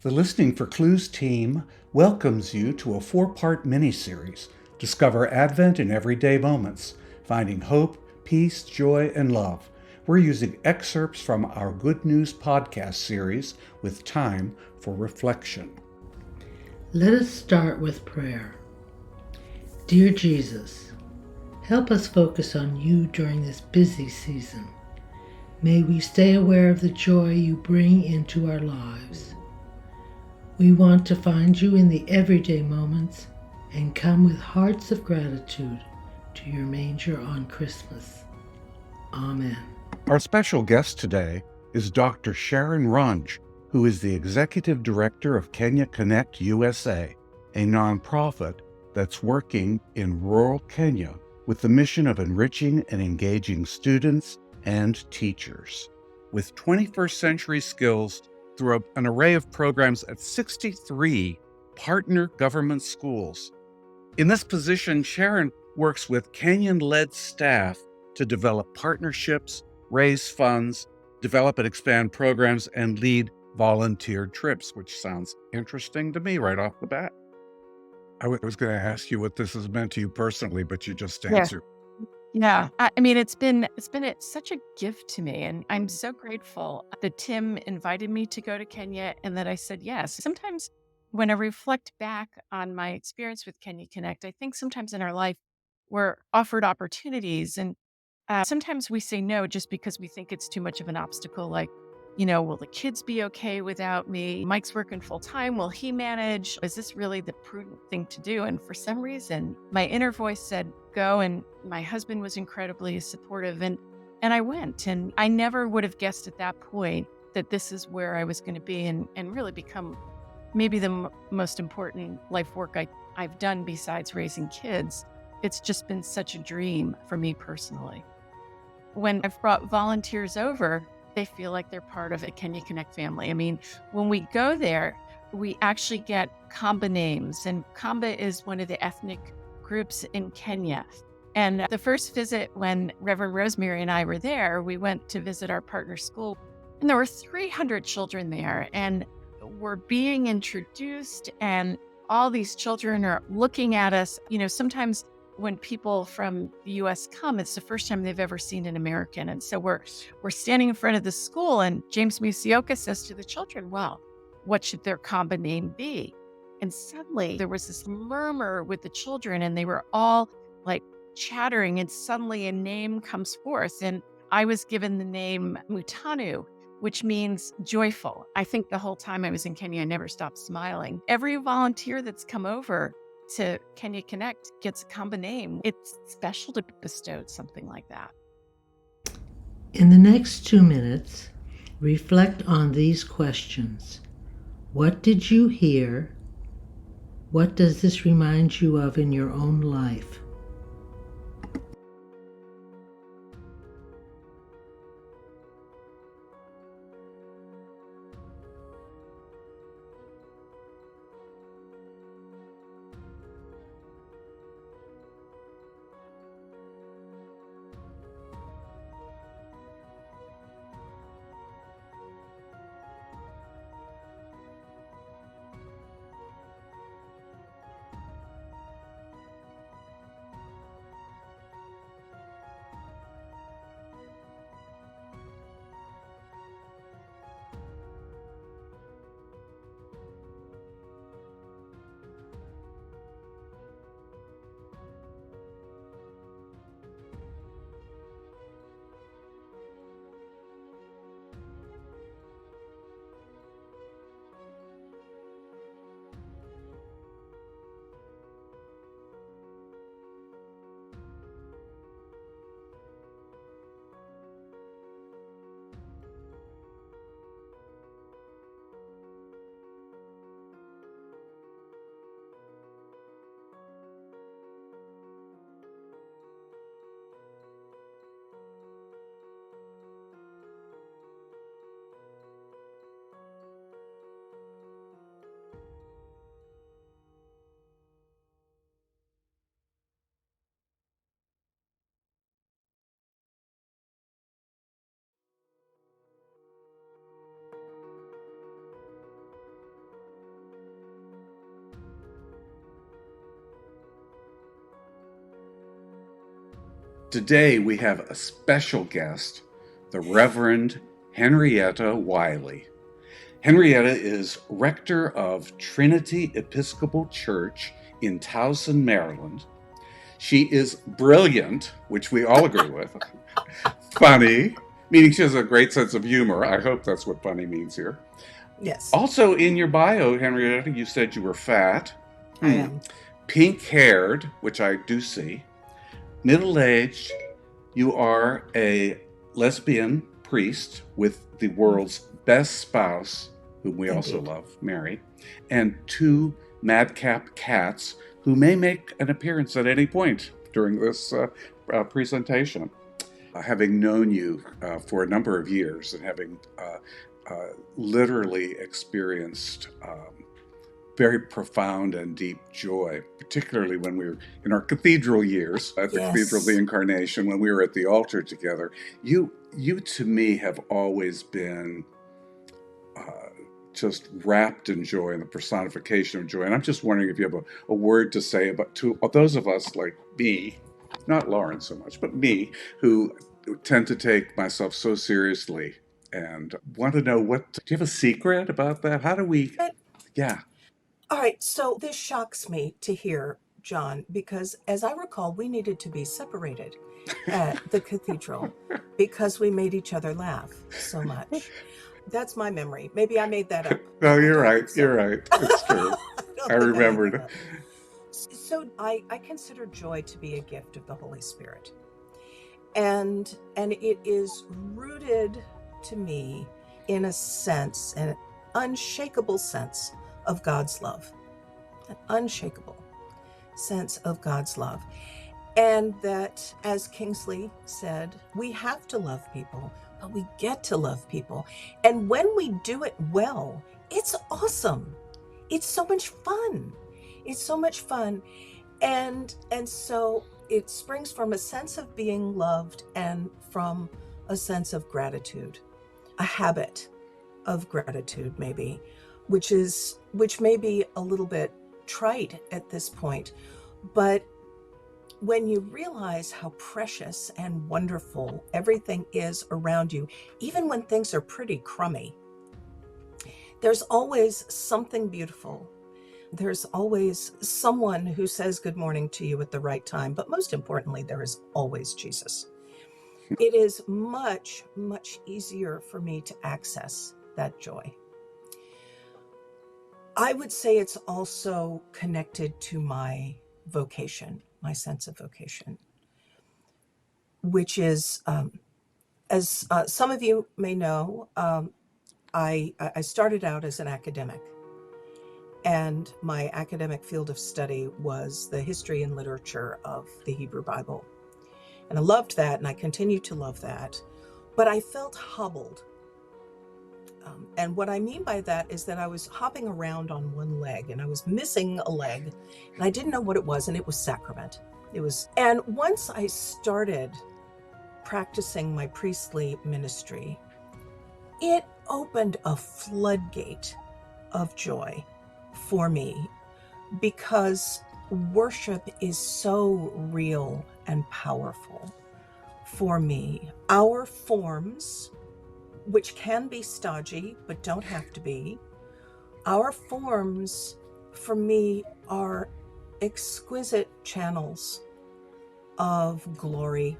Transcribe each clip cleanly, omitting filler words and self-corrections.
The Listening for Clues team welcomes you to a 4-part mini-series. Discover Advent in everyday moments, finding hope, peace, joy, and love. We're using excerpts from our Good News podcast series with time for reflection. Let us start with prayer. Dear Jesus, help us focus on you during this busy season. May we stay aware of the joy you bring into our lives. We want to find you in the everyday moments and come with hearts of gratitude to your manger on Christmas. Amen. Our special guest today is Dr. Sharon Runge, who is the Executive Director of Kenya Connect USA, a nonprofit that's working in rural Kenya with the mission of enriching and engaging students and teachers with 21st century skills through an array of programs at 63 partner government schools. In this position, Sharon works with Kenyan-led staff to develop partnerships, raise funds, develop and expand programs, and lead volunteered trips, which sounds interesting to me right off the bat. I was going to ask you what this has meant to you personally, but you just answered. Yeah. I mean, it's been such a gift to me, and I'm so grateful that Tim invited me to go to Kenya and that I said yes. Sometimes when I reflect back on my experience with Kenya Connect, I think sometimes in our life we're offered opportunities, and sometimes we say no just because we think it's too much of an obstacle. Like, will the kids be okay without me? Mike's working full time. Will he manage? Is this really the prudent thing to do? And for some reason, my inner voice said, go. And my husband was incredibly supportive. And I went. And I never would have guessed at that point that this is where I was going to be and really become maybe the most important life work I've done besides raising kids. It's just been such a dream for me personally. When I've brought volunteers over, they feel like they're part of a Kenya Connect family. I mean, when we go there, we actually get Kamba names, and Kamba is one of the ethnic groups in Kenya. And the first visit when Reverend Rosemary and I were there, we went to visit our partner school, and there were 300 children there, and we're being introduced, and all these children are looking at us. Sometimes when people from the U.S. come, it's the first time they've ever seen an American. And so we're standing in front of the school, and James Musioka says to the children, well, what should their Kamba name be? And suddenly there was this murmur with the children, and they were all like chattering, and suddenly a name comes forth. And I was given the name Mutanu, which means joyful. I think the whole time I was in Kenya, I never stopped smiling. Every volunteer that's come over to Kenya Connect gets a Kamba name. It's special to be bestowed something like that. In the next 2 minutes, reflect on these questions. What did you hear? What does this remind you of in your own life? Today we have a special guest, the Reverend Henrietta Wiley. Henrietta is rector of Trinity Episcopal Church in Towson, Maryland. She is brilliant, which we all agree with. Funny, meaning she has a great sense of humor. I hope that's what funny means here. Yes. Also, in your bio, Henrietta, you said you were fat. I am. Pink-haired, which I do see. Middle-aged. You are a lesbian priest with the world's best spouse, whom we also love, Mary, and 2 madcap cats who may make an appearance at any point during this presentation. Having known you for a number of years and having literally experienced very profound and deep joy, particularly when we were in our cathedral years at the Cathedral of the Incarnation, when we were at the altar together. You to me have always been just wrapped in joy and the personification of joy. And I'm just wondering if you have a word to say about to those of us like me, not Lauren so much, but me, who tend to take myself so seriously and want to know do you have a secret about that? How do we, All right, so this shocks me to hear, John, because as I recall, we needed to be separated at the cathedral because we made each other laugh so much. That's my memory. Maybe I made that up. No, you're right. You're right. It's true. I remembered. So I consider joy to be a gift of the Holy Spirit. And it is rooted to me in a sense, an unshakable sense of God's love. An unshakable sense of God's love. And that, as Kingsley said, we have to love people, but we get to love people. And when we do it well, it's awesome. It's so much fun. It's so much fun. And so it springs from a sense of being loved and from a sense of gratitude, a habit of gratitude, maybe, which may be a little bit trite at this point. But when you realize how precious and wonderful everything is around you, even when things are pretty crummy, there's always something beautiful. There's always someone who says good morning to you at the right time. But most importantly, there is always Jesus. It is much, much easier for me to access that joy. I would say it's also connected to my vocation, my sense of vocation, which is, as some of you may know, I started out as an academic. And my academic field of study was the history and literature of the Hebrew Bible. And I loved that, and I continue to love that. But I felt hobbled. And what I mean by that is that I was hopping around on one leg, and I was missing a leg, and I didn't know what it was, and it was sacrament. And once I started practicing my priestly ministry, it opened a floodgate of joy for me, because worship is so real and powerful for me. Our forms, which can be stodgy but don't have to be, our forms for me are exquisite channels of glory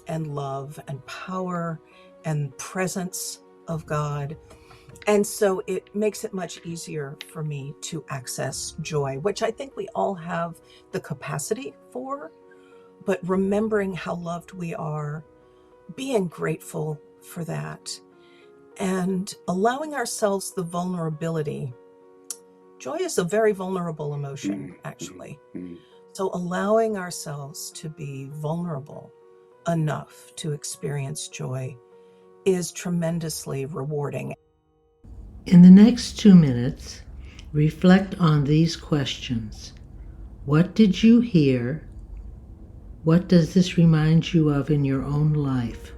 and love and power and presence of God. And so it makes it much easier for me to access joy, which I think we all have the capacity for, but remembering how loved we are, being grateful for that, and allowing ourselves the vulnerability. Joy is a very vulnerable emotion, actually. So allowing ourselves to be vulnerable enough to experience joy is tremendously rewarding. In the next 2 minutes, reflect on these questions. What did you hear? What does this remind you of in your own life?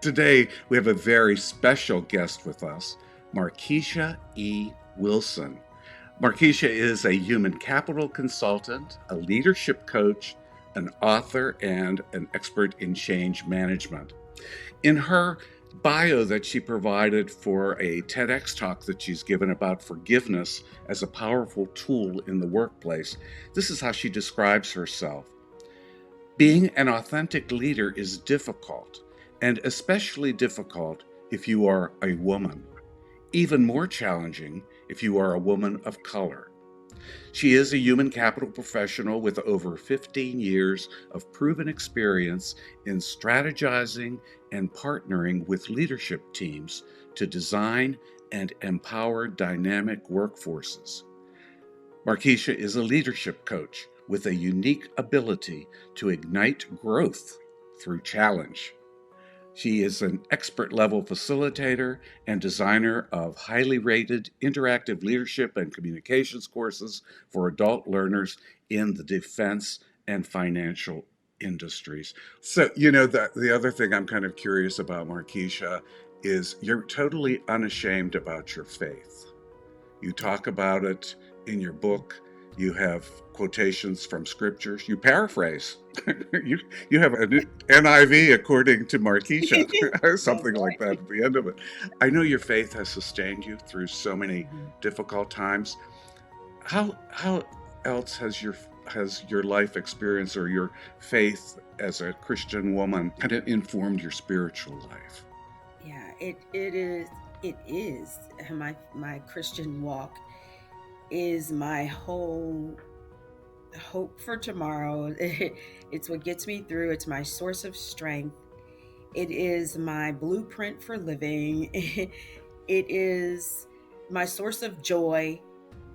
Today, we have a very special guest with us, Markiesha E. Wilson. Markiesha is a human capital consultant, a leadership coach, an author, and an expert in change management. In her bio that she provided for a TEDx talk that she's given about forgiveness as a powerful tool in the workplace, this is how she describes herself. Being an authentic leader is difficult, and especially difficult if you are a woman. Even more challenging if you are a woman of color. She is a human capital professional with over 15 years of proven experience in strategizing and partnering with leadership teams to design and empower dynamic workforces. Markiesha is a leadership coach with a unique ability to ignite growth through challenge. She is an expert level facilitator and designer of highly rated interactive leadership and communications courses for adult learners in the defense and financial industries. So, the other thing I'm kind of curious about, Markiesha, is you're totally unashamed about your faith. You talk about it in your book. You have quotations from scriptures. You paraphrase. you have an NIV according to Markiesha, something like that at the end of it. I know your faith has sustained you through so many difficult times. How else has your life experience or your faith as a Christian woman kind of informed your spiritual life? Yeah, it is my Christian walk is my whole hope for tomorrow. It's what gets me through. It's my source of strength. It is my blueprint for living. It is my source of joy.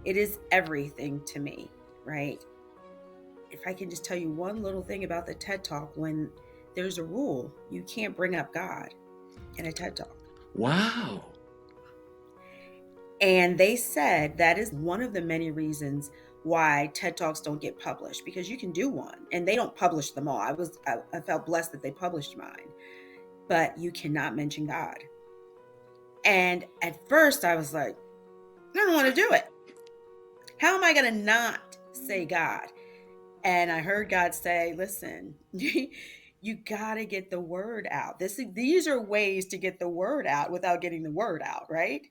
It is everything to me, right? If I can just tell you one little thing about the TED Talk, when there's a rule, you can't bring up God in a TED Talk. Wow. And they said that is one of the many reasons why TED Talks don't get published, because you can do one and they don't publish them all. I felt blessed that they published mine, but you cannot mention God. And at first I was like, I don't want to do it. How am I going to not say God? And I heard God say, listen, you got to get the word out. These are ways to get the word out without getting the word out, right?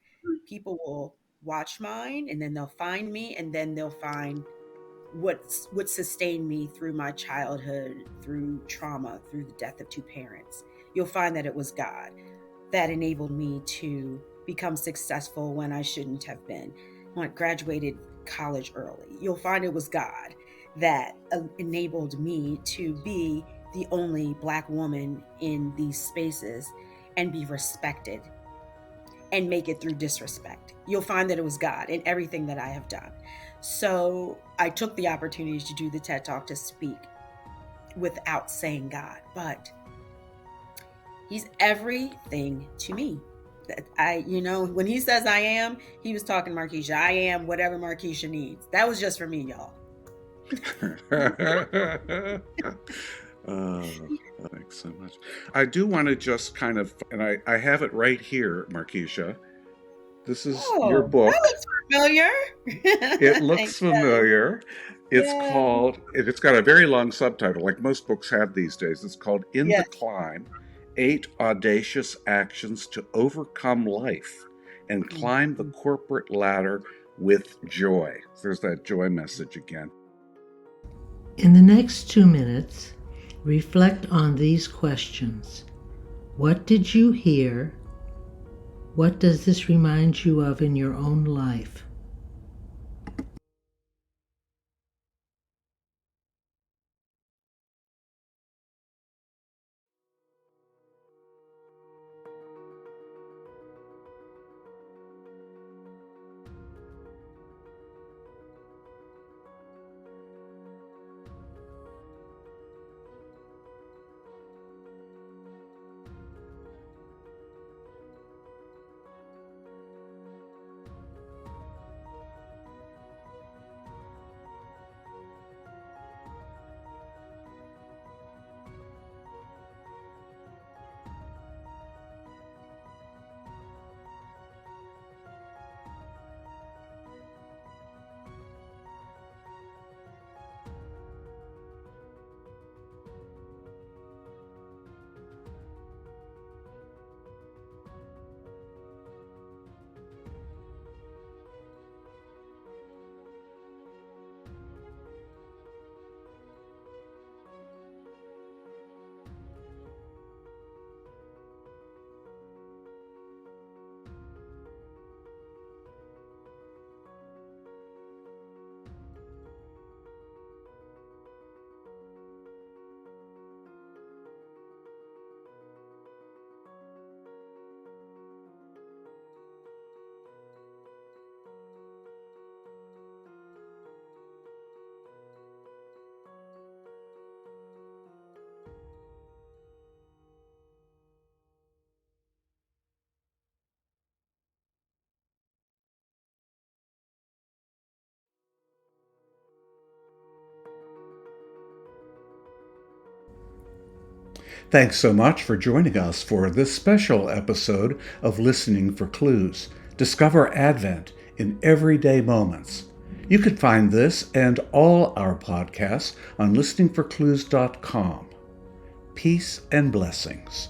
People will watch mine and then they'll find me and then they'll find what sustained me through my childhood, through trauma, through the death of two parents. You'll find that it was God that enabled me to become successful when I shouldn't have been. When I graduated college early, you'll find it was God that enabled me to be the only Black woman in these spaces and be respected and make it through disrespect. You'll find that it was God in everything that I have done. So I took the opportunity to do the TED Talk to speak without saying God, but He's everything to me. When He says I am, He was talking to Markiesha. I am whatever Markiesha needs. That was just for me, y'all. Thanks so much. I do want to just kind of, and I have it right here, Markiesha. This is your book. That looks familiar. It looks familiar. It's called, it's got a very long subtitle, like most books have these days. It's called In the Climb, 8 Audacious Actions to Overcome Life and Climb the Corporate Ladder with Joy. There's that joy message again. In the next 2 minutes, reflect on these questions. What did you hear? What does this remind you of in your own life? Thanks so much for joining us for this special episode of Listening for Clues. Discover Advent in everyday moments. You can find this and all our podcasts on listeningforclues.com. Peace and blessings.